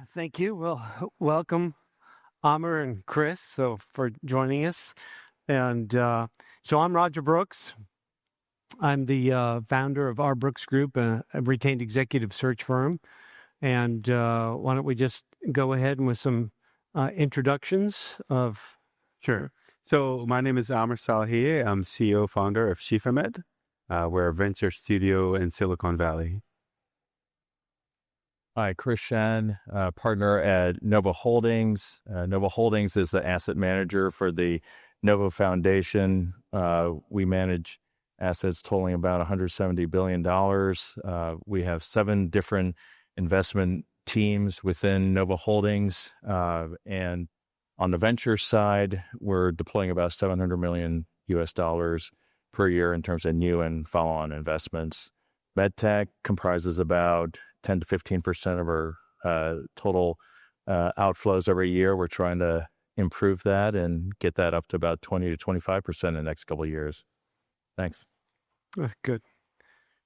Thank you. Well, welcome, Amr and Chris, for joining us. And so I'm RBrooks. I'm the founder of RBrooks Group, a retained executive search firm. And why don't we just go ahead with some introductions of... Sure. So my name is Amr Salahieh. I'm CEO, founder of Shifamed. We're a venture studio in Silicon Valley. Hi, Chris Shen, partner at Novo Holdings. Novo Holdings is the asset manager for the Novo Foundation. We manage assets totaling about $170 billion. We have 7 different investment teams within Novo Holdings. And on the venture side, we're deploying about $700 million US per year in terms of new and follow-on investments. MedTech comprises about 10 to 15% of our total outflows every year. We're trying to improve that and get that up to about 20 to 25% in the next couple of years. Thanks. Good.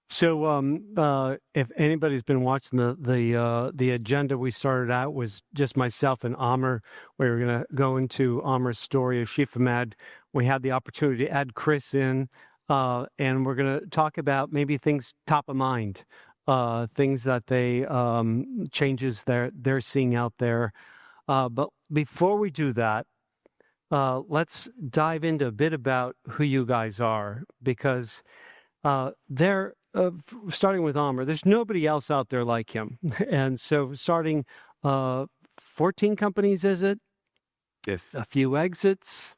So if anybody's been watching the agenda, we started out was just myself and Amr. We were going to go into Amr's story of Shifamed. We had the opportunity to add Chris in, and we're going to talk about maybe things top of mind. Things that they changes they're seeing out there. But before we do that, let's dive into a bit about who you guys are, because they're starting with Amr. There's nobody else out there like him, and so starting 14 companies, is it? Yes. A few exits,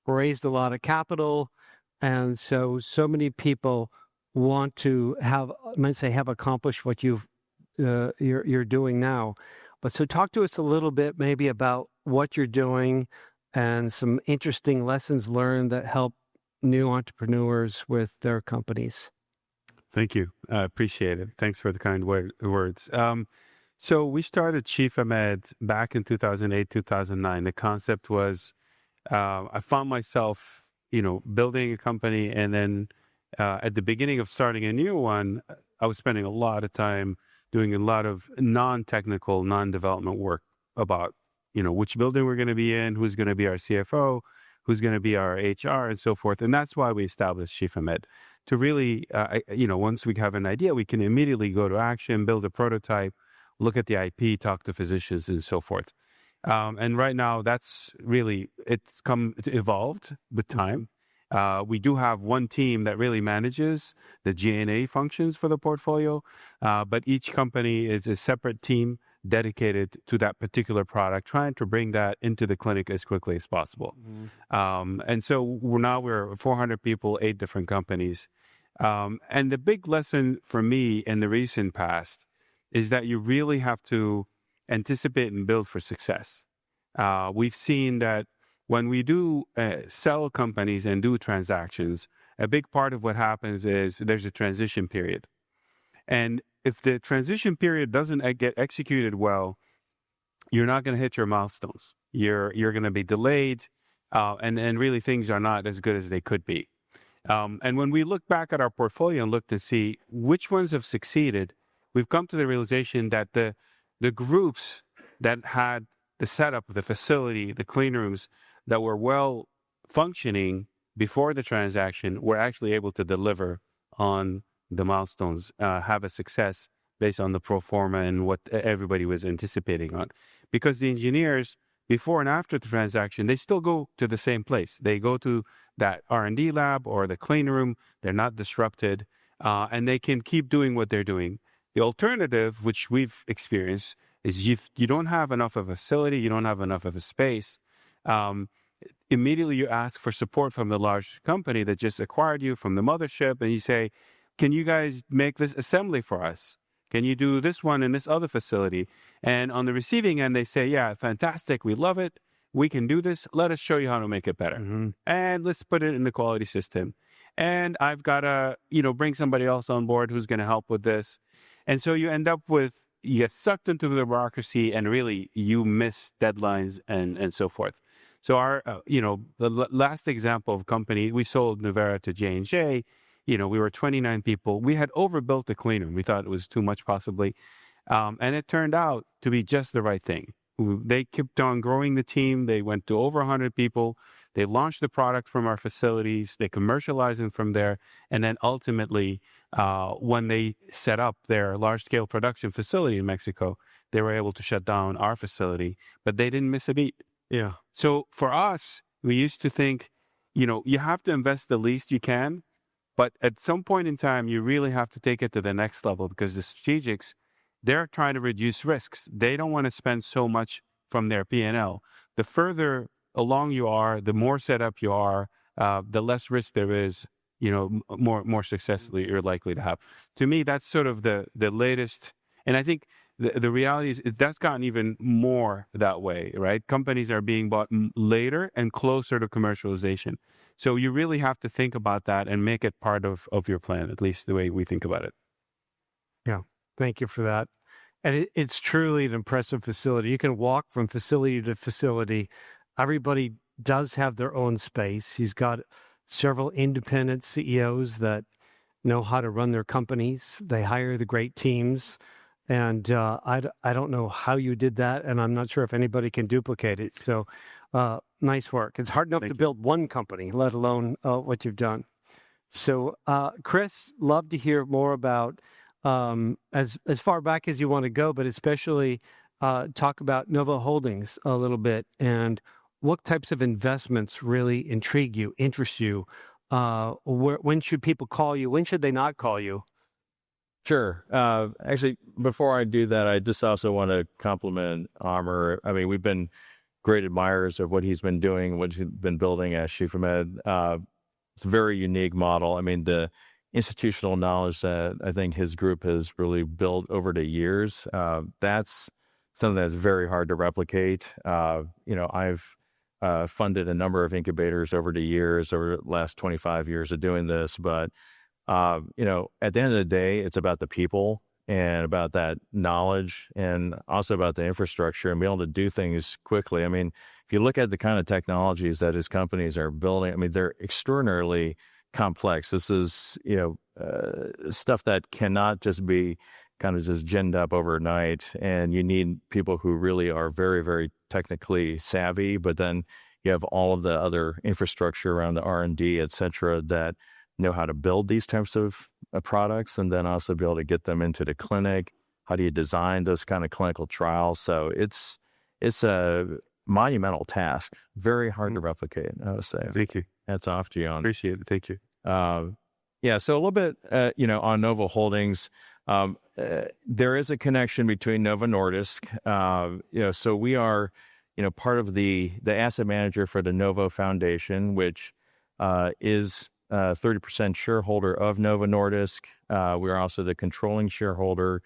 raised a lot of capital, and so many people want to have accomplished what you're doing now. But so talk to us a little bit maybe about what you're doing and some interesting lessons learned that help new entrepreneurs with their companies. Thank you. I appreciate it. Thanks for the kind words. So we started Shifamed back in 2008, 2009. The concept was I found myself, building a company, and then at the beginning of starting a new one, I was spending a lot of time doing a lot of non-technical, non-development work about, which building we're going to be in, who's going to be our CFO, who's going to be our HR, and so forth. And that's why we established Shifamed, to really, once we have an idea, we can immediately go to action, build a prototype, look at the IP, talk to physicians, and so forth. And right now, that's really, it evolved with time. We do have one team that really manages the G&A functions for the portfolio, but each company is a separate team dedicated to that particular product, trying to bring that into the clinic as quickly as possible. And so we're 400 people, 8 different companies. And the big lesson for me in the recent past is that you really have to anticipate and build for success. We've seen that when we do sell companies and do transactions, a big part of what happens is there's a transition period. And if the transition period doesn't get executed well, you're not going to hit your milestones. You're going to be delayed, and really things are not as good as they could be. And when we look back at our portfolio and look to see which ones have succeeded, we've come to the realization that the groups that had the setup, the facility, the clean rooms that were well functioning before the transaction were actually able to deliver on the milestones, have a success based on the pro forma and what everybody was anticipating on. Because the engineers, before and after the transaction, they still go to the same place. They go to that R&D lab or the clean room. They're not disrupted, and they can keep doing what they're doing. The alternative, which we've experienced, is you don't have enough of a facility, you don't have enough of a space. Immediately you ask for support from the large company that just acquired you, from the mothership, and you say, can you guys make this assembly for us? Can you do this one in this other facility? And on the receiving end, they say, yeah, fantastic, we love it, we can do this, let us show you how to make it better. And let's put it in the quality system. And I've got to, bring somebody else on board who's going to help with this. And so you end up with, you get sucked into the bureaucracy, and really you miss deadlines and so forth. So our, the last example of company, we sold Nevera to J&J. We were 29 people. We had overbuilt the clean room. We thought it was too much possibly. And it turned out to be just the right thing. They kept on growing the team. They went to over 100 people. They launched the product from our facilities. They commercialized it from there. And then ultimately, when they set up their large-scale production facility in Mexico, they were able to shut down our facility, but they didn't miss a beat. Yeah. So for us, we used to think, you have to invest the least you can, but at some point in time, you really have to take it to the next level, because the strategics, they're trying to reduce risks. They don't want to spend so much from their P&L. The further along you are, the more set up you are, the less risk there is, more successfully you're likely to have. To me, that's sort of the latest. And I think the reality is that's gotten even more that way, right? Companies are being bought later and closer to commercialization. So you really have to think about that and make it part of your plan, at least the way we think about it. Yeah. Thank you for that. And it's truly an impressive facility. You can walk from facility to facility. Everybody does have their own space. He's got several independent CEOs that know how to run their companies. They hire the great teams. And I don't know how you did that, and I'm not sure if anybody can duplicate it. So nice work. It's hard enough to build one company, let alone what you've done. So Chris, love to hear more about as far back as you want to go, but especially talk about Novo Holdings a little bit, and what types of investments really intrigue you, interest you. When should people call you? When should they not call you? Sure. Actually, before I do that, I just also want to compliment Amr. I mean, we've been great admirers of what he's been doing, what he's been building at Shifamed. It's a very unique model. I mean, the institutional knowledge that I think his group has really built over the years, that's something that's very hard to replicate. I've funded a number of incubators over the years, over the last 25 years of doing this, but at the end of the day, it's about the people and about that knowledge, and also about the infrastructure and being able to do things quickly. I mean, if you look at the kind of technologies that his companies are building, I mean, they're extraordinarily complex. This is, stuff that cannot just be kind of just ginned up overnight. And you need people who really are very, very technically savvy, but then you have all of the other infrastructure around the R&D, et cetera, that know how to build these types of products, and then also be able to get them into the clinic. How do you design those kind of clinical trials? So it's a monumental task, very hard to replicate, I would say. Thank you. Hats off to you on. Appreciate it. Thank you. So a little bit, on Novo Holdings, there is a connection between Novo Nordisk. So we are, part of the asset manager for the Novo Foundation, which is 30% shareholder of Novo Nordisk. We are also the controlling shareholder.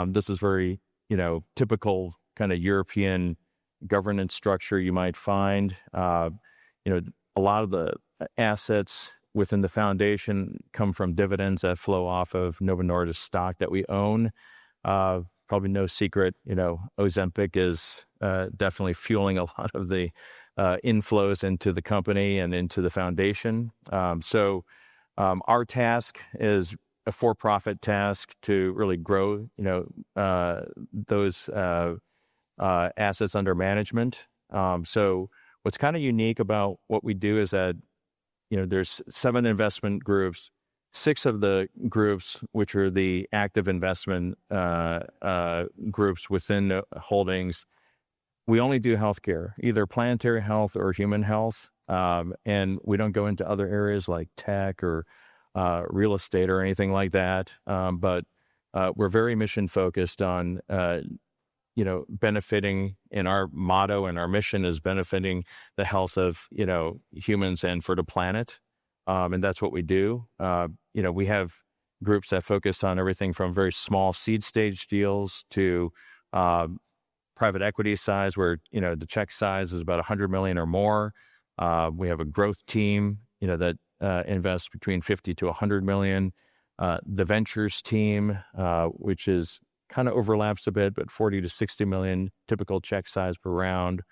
This is very, typical kind of European governance structure you might find. A lot of the assets within the foundation come from dividends that flow off of Novo Nordisk stock that we own. Probably no secret, Ozempic is definitely fueling a lot of the inflows into the company and into the foundation. So our task is a for-profit task to really grow, those assets under management. So what's kind of unique about what we do is that, there's 7 investment groups, 6 of the groups, which are the active investment groups within the holdings. We only do healthcare, either planetary health or human health. And we don't go into other areas like tech or real estate or anything like that. But we're very mission focused on, benefiting, and our motto and our mission is benefiting the health of, humans and for the planet. And that's what we do. We have groups that focus on everything from very small seed stage deals to private equity size, where, the check size is about 100 million or more. We have a growth team, that invests between 50 to 100 million. The ventures team, which is kind of overlaps a bit, but 40 to 60 million typical check size per round.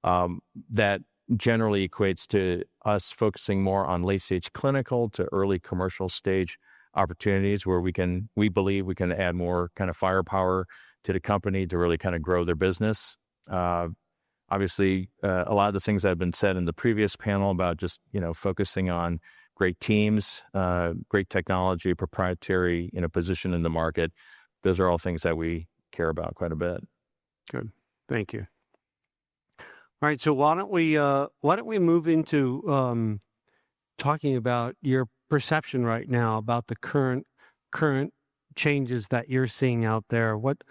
That generally equates to us focusing more on late stage clinical to early commercial stage opportunities where we believe we can add more kind of firepower to the company to really kind of grow their business. Obviously, a lot of the things that have been said in the previous panel about just, focusing on great teams, great technology, proprietary, position in the market. Those are all things that we care about quite a bit. Good. Thank you. All right. So why don't we move into talking about your perception right now about the current changes that you're seeing out there? What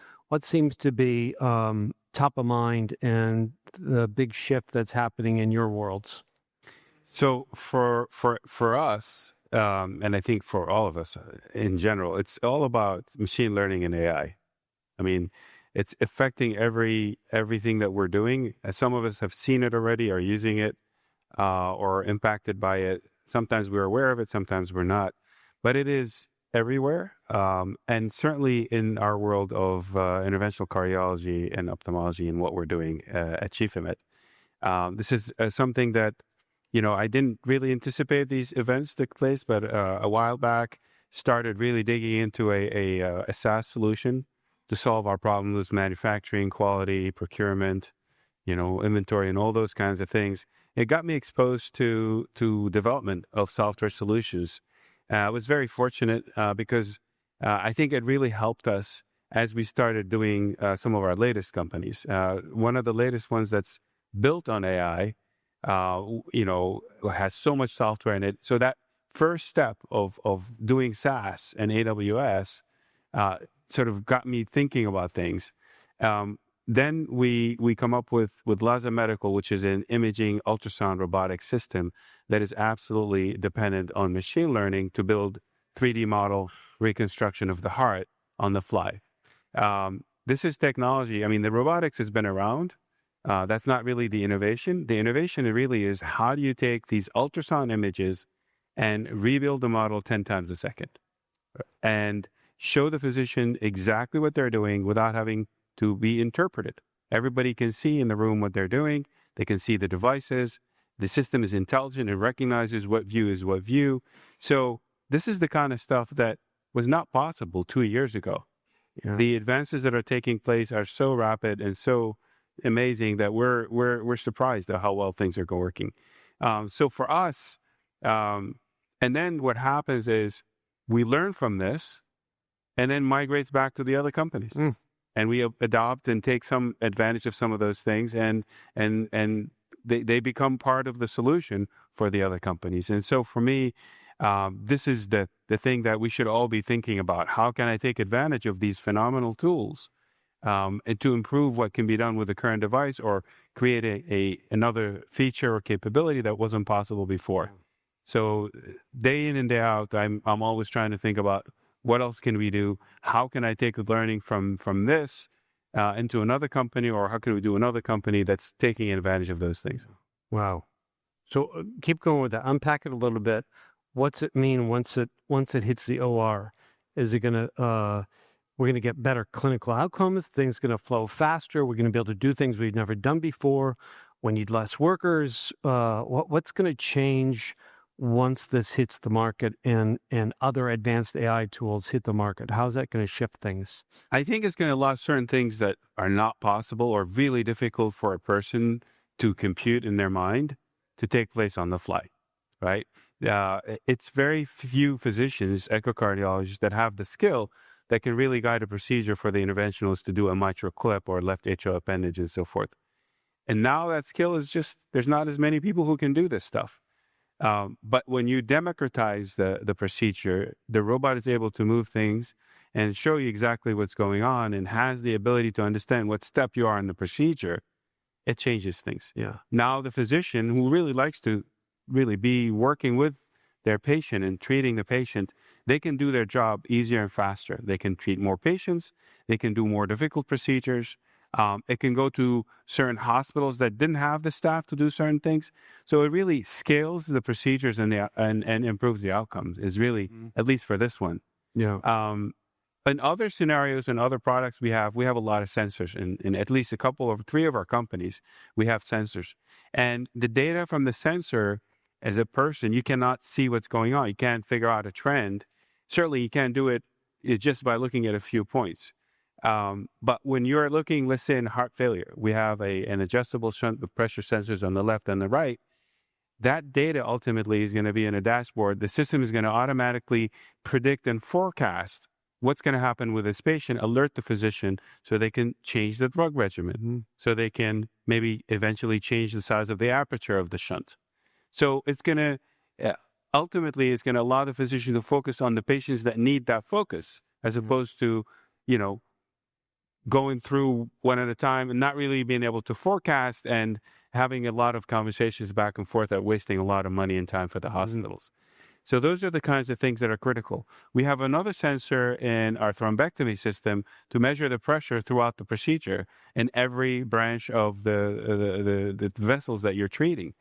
seems to be top of mind and the big shift that's happening in your worlds? So for us, and I think for all of us in general, it's all about machine learning and AI. I mean, it's affecting everything that we're doing. Some of us have seen it already, are using it, or impacted by it. Sometimes we're aware of it, sometimes we're not. But it is everywhere, and certainly in our world of interventional cardiology and ophthalmology and what we're doing at Shifamed. This is something that, I didn't really anticipate these events took place, but a while back started really digging into a SaaS solution to solve our problems with manufacturing, quality, procurement, inventory, and all those kinds of things. It got me exposed to development of software solutions. I was very fortunate because I think it really helped us as we started doing some of our latest companies. One of the latest ones that's built on AI, has so much software in it. So that first step of doing SaaS and AWS sort of got me thinking about things. Then we come up with LSI Medical, which is an imaging ultrasound robotic system that is absolutely dependent on machine learning to build 3D model reconstruction of the heart on the fly. This is technology. I mean, the robotics has been around. That's not really the innovation. The innovation really is how do you take these ultrasound images and rebuild the model 10 times a second and show the physician exactly what they're doing without having to be interpreted. Everybody can see in the room what they're doing. They can see the devices. The system is intelligent and recognizes what view is what view. So this is the kind of stuff that was not possible 2 years ago. Yeah. The advances that are taking place are so rapid and so amazing that we're surprised at how well things are working. So for us, and then what happens is we learn from this and then migrates back to the other companies. And we adopt and take some advantage of some of those things, and they become part of the solution for the other companies. And so for me, this is the thing that we should all be thinking about. How can I take advantage of these phenomenal tools and to improve what can be done with the current device or create another feature or capability that wasn't possible before? So day in and day out, I'm always trying to think about what else can we do? How can I take the learning from this into another company, or how can we do another company that's taking advantage of those things? Wow. So keep going with that. Unpack it a little bit. What's it mean once it hits the OR? Is it going to we're going to get better clinical outcomes? Things going to flow faster? We're going to be able to do things we've never done before. We need less workers. What's going to change once this hits the market and other advanced AI tools hit the market? How's that going to shift things? I think it's going to allow certain things that are not possible or really difficult for a person to compute in their mind to take place on the fly, right? It's very few physicians, echocardiologists, that have the skill that can really guide a procedure for the interventionalist to do a mitral clip or left atrial appendage and so forth. And now that skill is just, there's not as many people who can do this stuff. But when you democratize the procedure, the robot is able to move things and show you exactly what's going on and has the ability to understand what step you are in the procedure. It changes things. Yeah. Now the physician who really likes to really be working with their patient and treating the patient, they can do their job easier and faster. They can treat more patients. They can do more difficult procedures. It can go to certain hospitals that didn't have the staff to do certain things. So it really scales the procedures and improves the outcomes, is really, at least for this one. Yeah. In other scenarios and other products we have a lot of sensors. In at least three of our companies, we have sensors. And the data from the sensor, as a person, you cannot see what's going on. You can't figure out a trend. certainly you can't do it just by looking at a few points. But when you're looking, let's say in heart failure, we have an adjustable shunt with pressure sensors on the left and the right. That data ultimately is going to be in a dashboard. The system is going to automatically predict and forecast what's going to happen with this patient, alert the physician so they can change the drug regimen, so they can maybe eventually change the size of the aperture of the shunt. So it's going to, ultimately, it's going to allow the physician to focus on the patients that need that focus, as opposed to, going through one at a time and not really being able to forecast and having a lot of conversations back and forth that wasting a lot of money and time for the hospitals. So those are the kinds of things that are critical. We have another sensor in our thrombectomy system to measure the pressure throughout the procedure in every branch of the vessels that you're treating.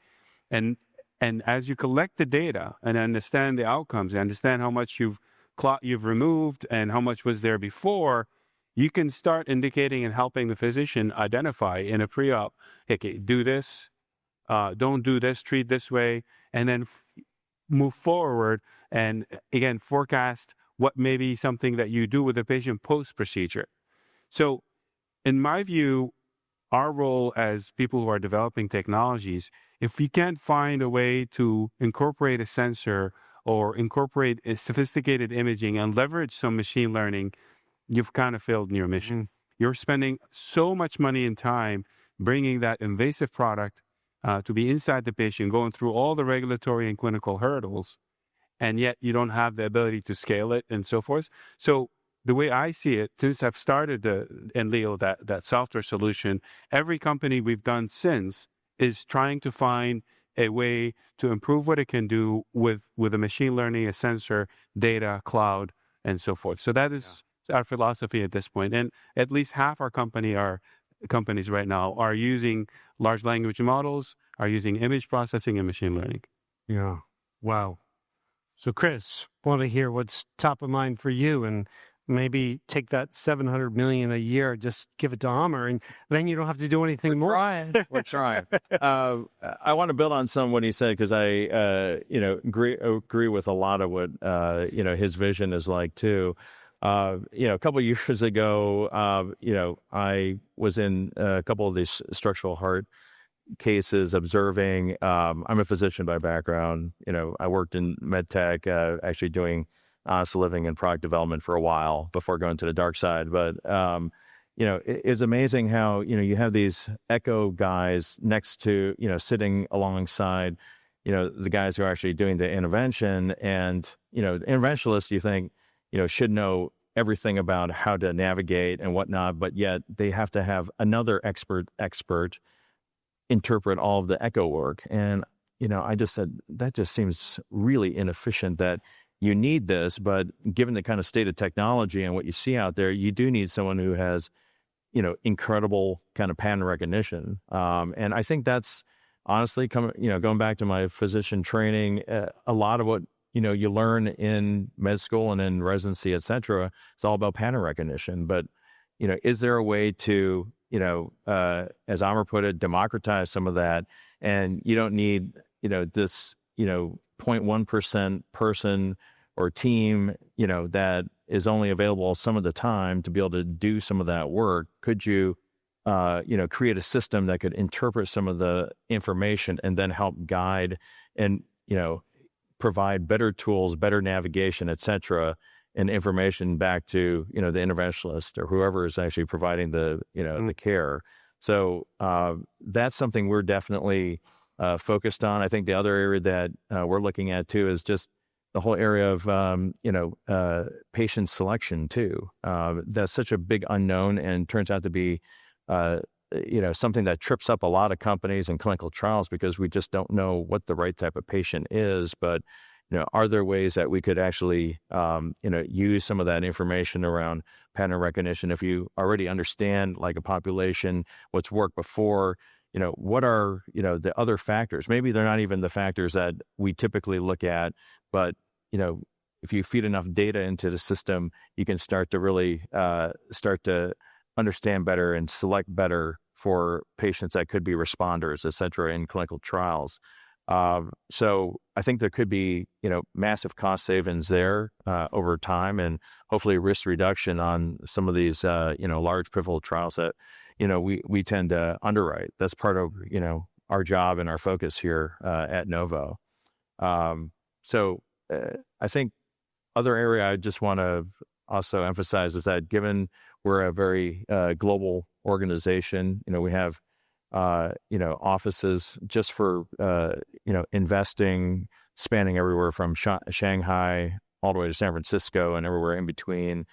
And as you collect the data and understand the outcomes, and understand how much you've removed and how much was there before, you can start indicating and helping the physician identify in a pre-op, okay, do this, don't do this, treat this way, and then move forward and, again, forecast what may be something that you do with the patient post-procedure. So in my view, our role as people who are developing technologies, if we can't find a way to incorporate a sensor or incorporate a sophisticated imaging and leverage some machine learning, you've kind of failed in your mission. You're spending so much money and time bringing that invasive product to be inside the patient, going through all the regulatory and clinical hurdles, and yet you don't have the ability to scale it and so forth. So the way I see it, since I've started Enleo, that software solution, every company we've done since is trying to find a way to improve what it can do with a machine learning, a sensor, data, cloud, and so forth. So that is our philosophy at this point. And at least half our companies right now are using large language models, are using image processing and machine learning. Yeah. Wow. So Chris, want to hear what's top of mind for you, and maybe take that $700 million a year, just give it to Amr, and then you don't have to do anything more. We're trying. I want to build on some of what he said, because I, agree with a lot of what, his vision is like too. A couple of years ago, I was in a couple of these structural heart cases observing. I'm a physician by background. I worked in medtech, actually doing honest living and product development for a while before going to the dark side. But, it's amazing how, you have these echo guys next to, sitting alongside, the guys who are actually doing the intervention. And, the interventionalists, you think, should know everything about how to navigate and whatnot, but yet they have to have another expert interpret all of the echo work. And, I just said, that just seems really inefficient, that you need this, but given the kind of state of technology and what you see out there, you do need someone who has, incredible kind of pattern recognition. And I think that's honestly going back to my physician training, a lot of what, you learn in med school and in residency, et cetera, it's all about pattern recognition. But, is there a way to, as Amr put it, democratize some of that? And you don't need, this, 0.1% person or team, that is only available some of the time to be able to do some of that work. Could you, create a system that could interpret some of the information and then help guide and, provide better tools, better navigation, et cetera, and information back to, the interventionalist or whoever is actually providing the, the care. So that's something we're definitely focused on. I think the other area that we're looking at too is just the whole area of, patient selection too. That's such a big unknown, and turns out to be, something that trips up a lot of companies and clinical trials, because we just don't know what the right type of patient is. But, are there ways that we could actually, use some of that information around pattern recognition? If you already understand like a population, what's worked before, what are, the other factors? Maybe they're not even the factors that we typically look at, but, if you feed enough data into the system, you can start to really start to understand better and select better for patients that could be responders, et cetera, in clinical trials. So I think there could be, massive cost savings there over time, and hopefully risk reduction on some of these, large pivotal trials that, we tend to underwrite. That's part of, our job and our focus here at Novo. So I think other area I just want to also emphasize is that given we're a very global organization, we have offices just for, investing, spanning everywhere from Shanghai all the way to San Francisco and everywhere in between.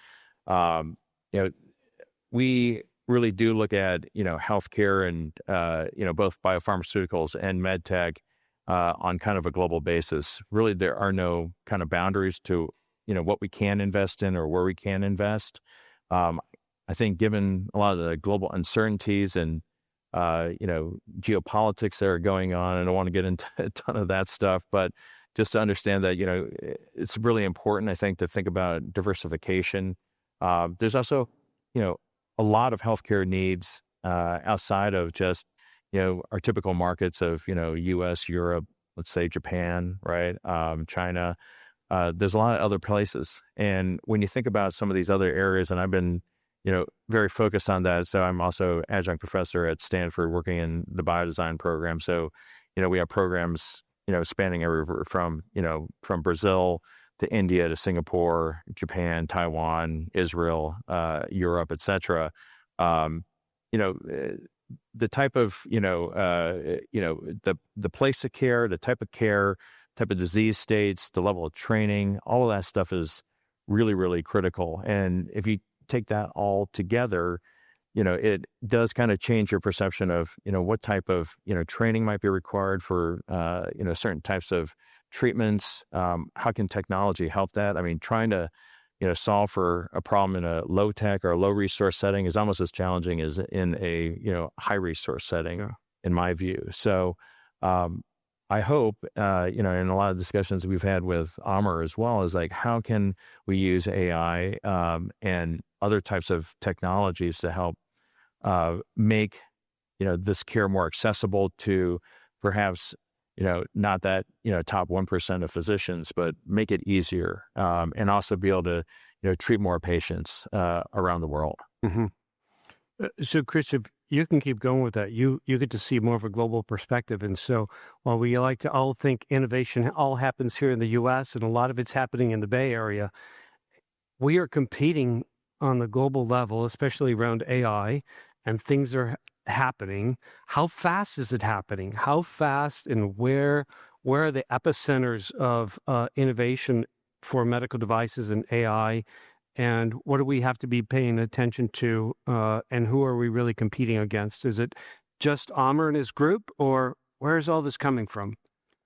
We really do look at, healthcare and, both biopharmaceuticals and medtech on kind of a global basis. Really, there are no kind of boundaries to, what we can invest in or where we can invest. I think given a lot of the global uncertainties and geopolitics that are going on, I don't want to get into a ton of that stuff, but just to understand that, it's really important, I think, to think about diversification. There's also, a lot of healthcare needs outside of just, our typical markets of, US, Europe, let's say Japan, right? China. There's a lot of other places. And when you think about some of these other areas, and I've been, very focused on that. So I'm also adjunct professor at Stanford working in the biodesign program. So, we have programs, spanning everywhere from, from Brazil to India to Singapore, Japan, Taiwan, Israel, Europe, et cetera. The type of, the place of care, the type of care, type of disease states, the level of training, all of that stuff is really, really critical. And if you take that all together, it does kind of change your perception of, what type of, training might be required for, certain types of treatments. How can technology help that? I mean, trying to, solve for a problem in a low tech or a low resource setting is almost as challenging as in a, high resource setting, in my view. So, I hope, in a lot of discussions we've had with Amr as well, is like, how can we use AI and other types of technologies to help make, this care more accessible to perhaps, not that, top 1% of physicians, but make it easier and also be able to, treat more patients around the world. Mm-hmm. So, Chris, if you can keep going with that, you get to see more of a global perspective. And so while we like to all think innovation all happens here in the U.S. and a lot of it's happening in the Bay Area, we are competing on the global level, especially around AI, and things are happening. How fast is it happening? How fast and where are the epicenters of innovation for medical devices and AI? And what do we have to be paying attention to? And who are we really competing against? Is it just Amr and his group, or where is all this coming from?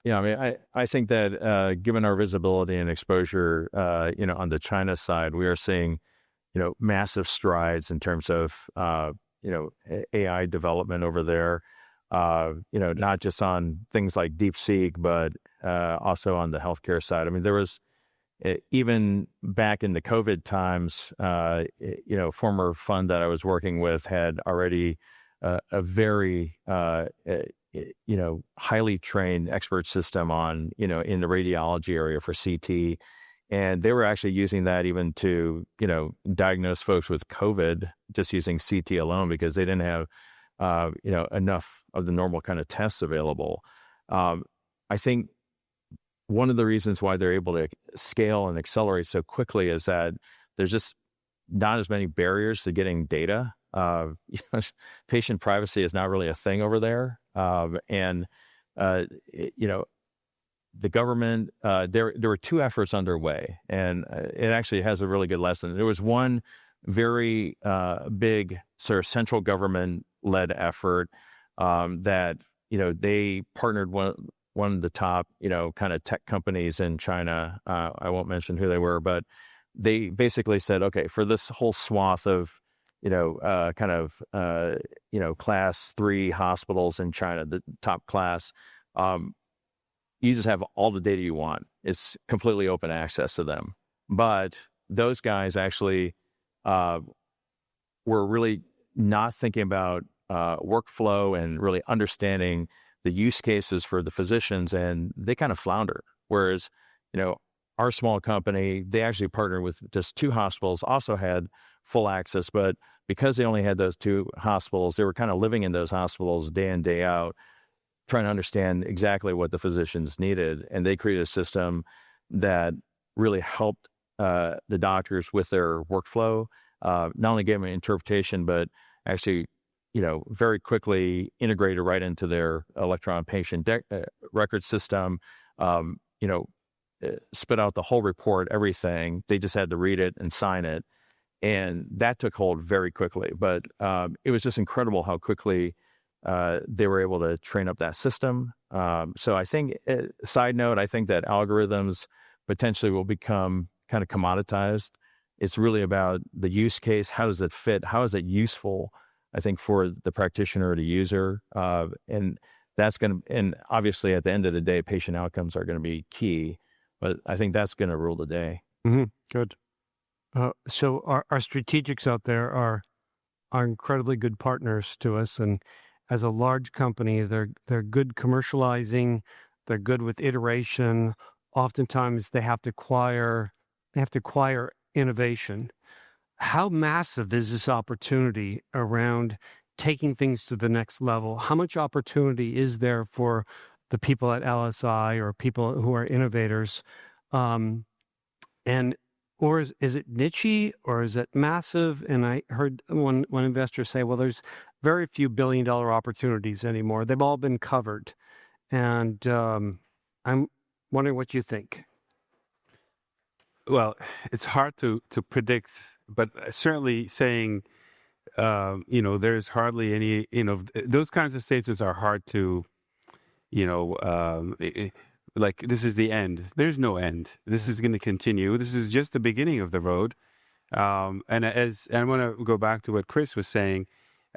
Yeah, I mean, I think that given our visibility and exposure, on the China side, we are seeing, massive strides in terms of, AI development over there. Not just on things like DeepSeek, but also on the healthcare side. I mean, there was even back in the COVID times, former fund that I was working with had already a very, highly trained expert system on, in the radiology area for CT. And they were actually using that even to, diagnose folks with COVID, just using CT alone, because they didn't have, enough of the normal kind of tests available. I think one of the reasons why they're able to scale and accelerate so quickly is that there's just not as many barriers to getting data. Patient privacy is not really a thing over there. The government, there were two efforts underway, and it actually has a really good lesson. There was one very big sort of central government-led effort that, they partnered one of the top, kind of tech companies in China. I won't mention who they were, but they basically said, okay, for this whole swath of, class 3 hospitals in China, the top class, you just have all the data you want. It's completely open access to them. But those guys actually were really not thinking about workflow and really understanding the use cases for the physicians, and they kind of flounder. Whereas, our small company, they actually partnered with just 2 hospitals, also had full access, but because they only had those 2 hospitals, they were kind of living in those hospitals day in, day out, trying to understand exactly what the physicians needed. And they created a system that really helped the doctors with their workflow, not only gave them an interpretation, but actually, very quickly integrated right into their electronic patient record system, spit out the whole report, everything. They just had to read it and sign it. And that took hold very quickly. But it was just incredible how quickly they were able to train up that system. So I think, side note, I think that algorithms potentially will become kind of commoditized. It's really about the use case. How does it fit? How is it useful, I think, for the practitioner or the user? And that's going to, and obviously at the end of the day, patient outcomes are going to be key. But I think that's going to rule the day. Mm-hmm. Good. So our strategics out there are incredibly good partners to us, and as a large company, they're good commercializing, they're good with iteration. Oftentimes, they have to acquire innovation. How massive is this opportunity around taking things to the next level? How much opportunity is there for the people at LSI or people who are innovators? Or is it niche or is it massive? And I heard one investor say, well, there's very few billion-dollar opportunities anymore. They've all been covered. And I'm wondering what you think. Well, it's hard to predict, but certainly saying, there's hardly any, those kinds of statements are hard to, like this is the end. There's no end. This is going to continue. This is just the beginning of the road. And I want to go back to what Chris was saying.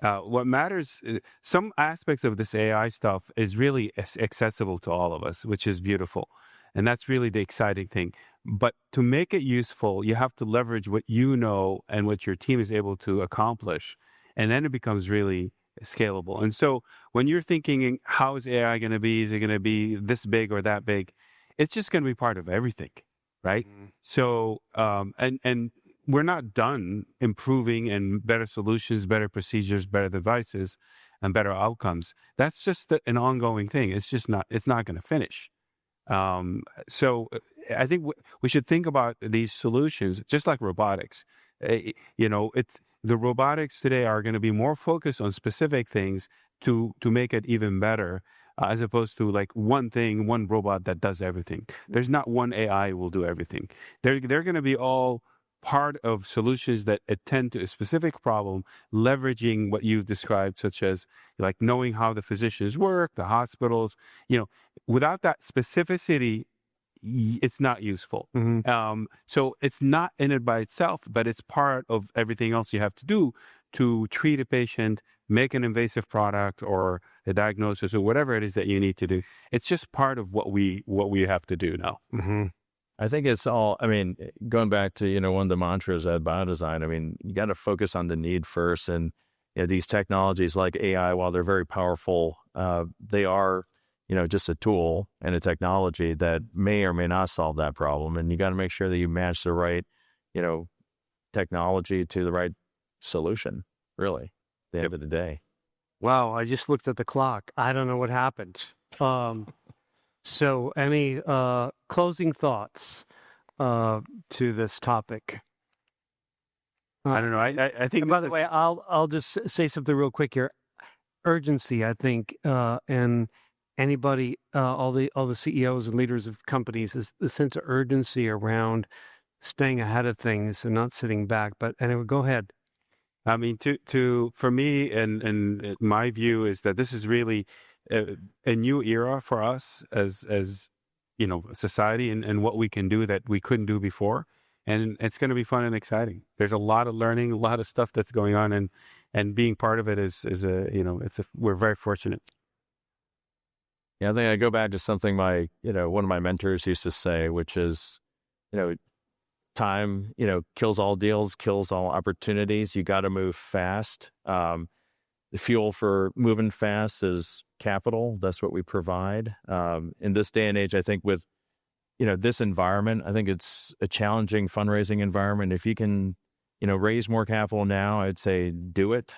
What matters, some aspects of this AI stuff is really accessible to all of us, which is beautiful. And that's really the exciting thing. But to make it useful, you have to leverage what you know and what your team is able to accomplish. And then it becomes really scalable. And so when you're thinking, how is AI going to be? Is it going to be this big or that big? It's just going to be part of everything, right? Mm-hmm. So, and we're not done improving and better solutions, better procedures, better devices, and better outcomes. That's just an ongoing thing. It's not going to finish. So I think we should think about these solutions just like robotics. The robotics today are going to be more focused on specific things to make it even better, as opposed to like one robot that does everything. There's not one AI will do everything. They're going to be all part of solutions that attend to a specific problem, leveraging what you've described, such as like knowing how the physicians work, the hospitals. Without that specificity, it's not useful. Mm-hmm. So it's not in it by itself, but it's part of everything else you have to do to treat a patient, make an invasive product or a diagnosis or whatever it is that you need to do. It's just part of what we have to do now. Mm-hmm. I think it's all, going back to, one of the mantras at BioDesign, you got to focus on the need first. And these technologies like AI, while they're very powerful, they are, just a tool and a technology that may or may not solve that problem. And you got to make sure that you match the right, technology to the right solution, really, at the end of the day. Wow, I just looked at the clock. I don't know what happened. So any closing thoughts to this topic? I don't know. I think, by the way, I'll just say something real quick here. Urgency, I think, and anybody, all the CEOs and leaders of companies, is the sense of urgency around staying ahead of things and not sitting back. But anyway, go ahead. For me, and my view is that this is really a new era for us as society and what we can do that we couldn't do before. And it's going to be fun and exciting. There's a lot of learning, a lot of stuff that's going on, and being part of it we're very fortunate. Yeah, I think I go back to something one of my mentors used to say, which is, time, kills all deals, kills all opportunities. You got to move fast. The fuel for moving fast is capital. That's what we provide. In this day and age, I think with, this environment, I think it's a challenging fundraising environment. If you can, raise more capital now, I'd say do it.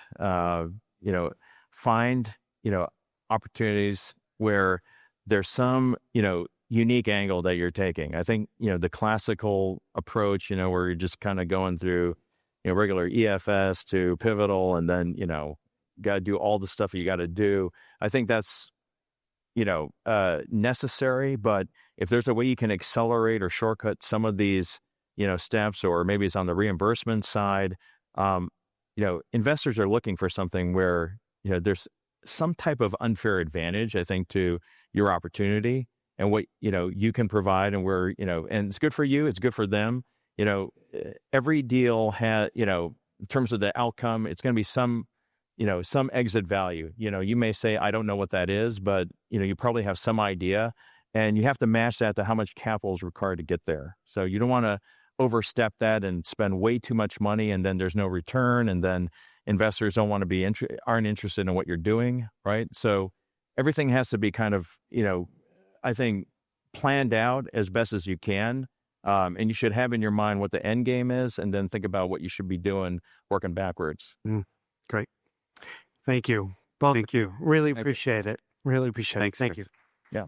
Find, opportunities where there's some, unique angle that you're taking. I think, the classical approach, where you're just kind of going through, regular EFS to pivotal and then, got to do all the stuff you got to do. I think that's, necessary, but if there's a way you can accelerate or shortcut some of these, steps, or maybe it's on the reimbursement side, investors are looking for something where, there's some type of unfair advantage, I think, to your opportunity and what, you can provide, and where, and it's good for you, it's good for them. Every deal has, in terms of the outcome, it's going to be some exit value. You may say, I don't know what that is, but, you probably have some idea, and you have to match that to how much capital is required to get there. So you don't want to overstep that and spend way too much money, and then there's no return, and then investors don't want to be aren't interested in what you're doing, right? So everything has to be kind of, I think, planned out as best as you can. And you should have in your mind what the end game is, and then think about what you should be doing working backwards. Great. Thank you. Both Thank you. really appreciate it. Really appreciate Thanks, it. Thank Chris. you. Yeah.